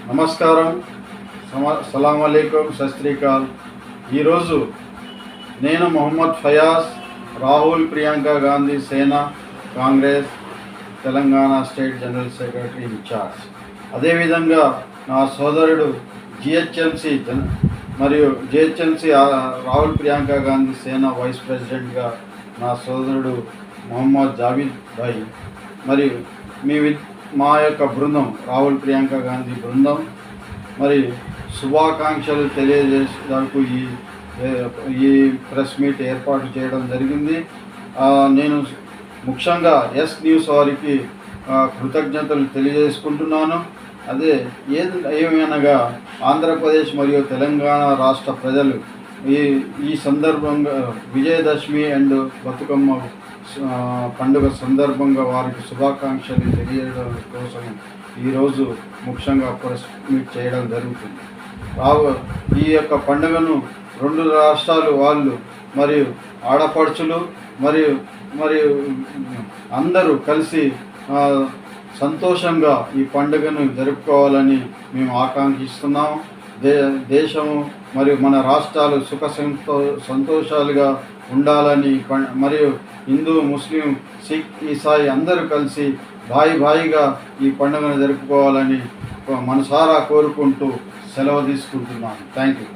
నమస్కారం, సలాం అలైకుం, సస్త్రీకాల్. ఈరోజు నేను మొహమ్మద్ ఫయాజ్, రాహుల్ ప్రియాంక గాంధీ సేన Congress Telangana state general secretary incharge. అదేవిధంగా నా సోదరుడు జిహెచ్ఎంసి రాహుల్ ప్రియాంక గాంధీ సేన వైస్ ప్రెసిడెంట్గా నా సోదరుడు మొహమ్మద్ జావీద్ భాయ్, మరియు మా యొక్క బృందం రాహుల్ ప్రియాంక గాంధీ బృందం మరి శుభాకాంక్షలు తెలియజేసేందుకు ఈ ప్రెస్ మీట్ ఏర్పాటు చేయడం జరిగింది. నేను ముఖ్యంగా ఎస్ న్యూస్ వారికి కృతజ్ఞతలు తెలియజేసుకుంటున్నాను. ఏమనగా ఆంధ్రప్రదేశ్ మరియు తెలంగాణ రాష్ట్ర ప్రజలు ఈ సందర్భంగా విజయదశమి అండ్ బతుకమ్మ పండుగ సందర్భంగా వారికి శుభాకాంక్షలు తెలియజేయడం కోసం ఈరోజు ముఖ్యంగా ప్రెస్ మీట్ చేయడం జరుగుతుంది. ఈ యొక్క పండుగను రెండు రాష్ట్రాలు వాళ్ళు మరియు ఆడపడుచులు మరియు అందరూ కలిసి సంతోషంగా ఈ పండుగను జరుపుకోవాలని మేము ఆకాంక్షిస్తున్నాము. దేశము మరియు మన రాష్ట్రాలు సంతోషాలుగా ఉండాలని మరియు హిందూ, ముస్లిం, సిక్, ఈసాయి అందరూ కలిసి భాయిగా ఈ పండుగను జరుపుకోవాలని మనసారా కోరుకుంటూ సెలవు తీసుకుంటున్నాను. Thank you.